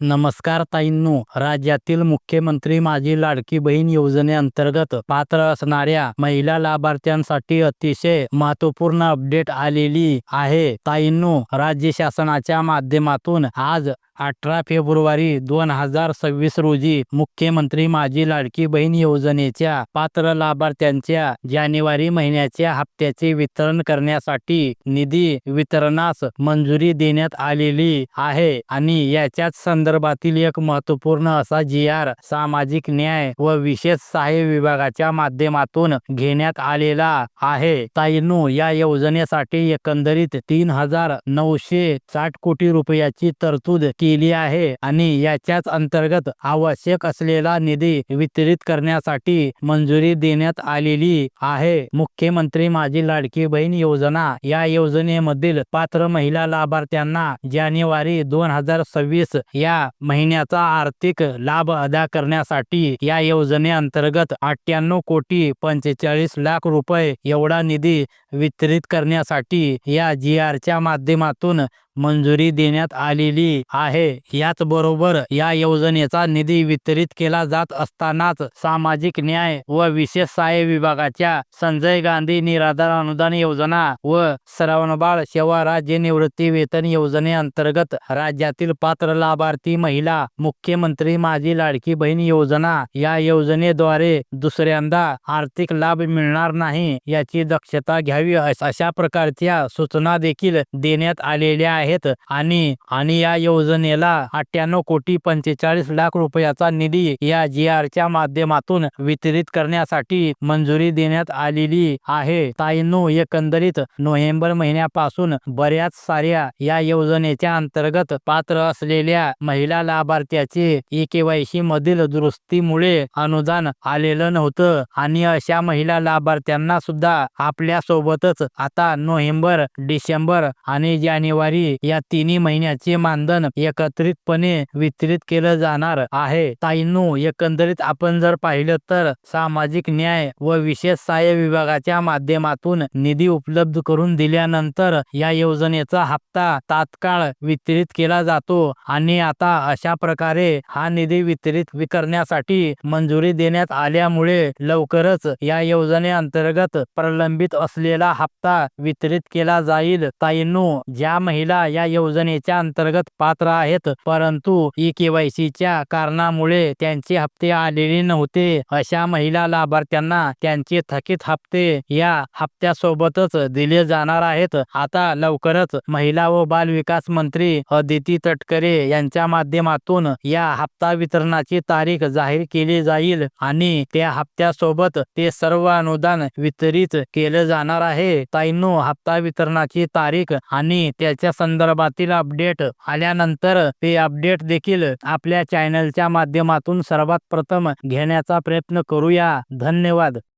नमस्कार ताईंनो, राज्यातील मुख्यमंत्री माझी लाडकी बहीण योजनेअंतर्गत पात्र असणाऱ्या महिला लाभार्थ्यांसाठी अतिशय महत्त्वपूर्ण अपडेट आलेली आहे. ताईंनो, राज्य शासनाच्या माध्यमातून आज 18 फेब्रुवारी 2026 रोजी मुख्यमंत्री माझी लाडकी बहीण योजनेच्या पात्र लाभार्थ्यांच्या जानेवारी महिन्याच्या हप्त्याचे वितरण करण्यासाठी निधी वितरणास मंजुरी देण्यात आलेली आहे आणि याच्याच संदर्भातील एक महत्त्वपूर्ण असा जी.आर. सामाजिक न्याय व विशेष सहाय्य विभागाच्या माध्यमातून घेण्यात आलेला आहे. ताईंनो, या योजनेसाठी एकंदरीत 3,960 कोटी रुपयाची तरतूद केली आहे आणि याच्याच अंतर्गत आवश्यक असलेला निधी वितरित करण्यासाठी मंजुरी देण्यात आलेली आहे. मुख्यमंत्री माझी लाडकी बहीण योजना या योजनेमधील पात्र महिला लाभार्थ्यांना जानेवारी 2026 या महिन्याचा आर्थिक लाभ अदा करण्यासाठी या योजनेअंतर्गत 98 कोटी 45 लाख रुपये एवढा निधी वितरित करण्यासाठी या जी.आर.च्या माध्यमातून मंजुरी देण्यात आलेली आहे. याचबरोबर या योजनेचा निधी वितरित केला जात असतानाच सामाजिक न्याय व विशेष सहाय्य विभागाच्या संजय गांधी निराधार अनुदान योजना व श्रावणबाळ सेवा राज्य निवृत्ती वेतन योजनेअंतर्गत राज्यातील पात्र लाभार्थी महिला मुख्यमंत्री माझी लाडकी बहीण योजना या योजनेद्वारे दुसऱ्यांदा आर्थिक लाभ मिळणार नाही याची दक्षता घ्यावी अशा प्रकारच्या सूचना देखील देण्यात आलेल्या आहेत आणि या योजनेला 98 कोटी 45 लाख रुपयाचा निधी या जी.आर.च्या माध्यमातून वितरित करण्यासाठी मंजुरी देण्यात आलेली आहे. ताईंनो, एकंदरीत नोव्हेंबर महिन्यापासून बऱ्याच साऱ्या या योजनेच्या अंतर्गत पात्र असलेल्या महिला लाभार्थ्याचे ई-के.वाय.सी मधील दुरुस्तीमुळे अनुदान आलेलं नव्हतं आणि अशा महिला लाभार्थ्यांना सुद्धा आपल्या सोबतच आता नोव्हेंबर, डिसेंबर आणि जानेवारी या तिन्ही महिन्याचे मानधन एकत्रितपणे वितरित केलं जाणार आहे. ताईंनो, एकंदरीत आपण जर पाहिलं तर सामाजिक न्याय व विशेष सहाय्य विभागाच्या माध्यमातून निधी उपलब्ध करून दिल्यानंतर या योजनेचा हप्ता तात्काळ वितरित केला जातो आणि आता अशा प्रकारे हा निधी वितरित करण्यासाठी मंजुरी देण्यात आल्यामुळे लवकरच या योजनेअंतर्गत प्रलंबित असलेला हप्ता वितरित केला जाईल. ताईंनो, ज्या महिला या योजनेच्या अंतर्गत पात्र आहेत परंतु ई-के.वाय.सी.च्या कारणामुळे त्यांचे हप्ते आलेले नव्हते, अशा महिला लाभार्थ्यांना त्यांचे थकीत हप्ते या हप्त्यासोबतच दिले जाणार आहेत. आता लवकरच महिला व बाल विकास मंत्री अदिती तटकरे यांच्या माध्यमातून या हप्ता वितरणाची तारीख जाहीर केली जाईल आणि त्या हप्त्यासोबत ते सर्व अनुदान वितरित केलं जाणार आहे. ताईंनो, हप्ता वितरणाची तारीख आणि त्याच्या संदर्भातील अपडेट आल्यानंतर ते अपडेट देखील आपल्या चॅनलच्या माध्यमातून सर्वात प्रथम घेण्याचा प्रयत्न करूया. धन्यवाद.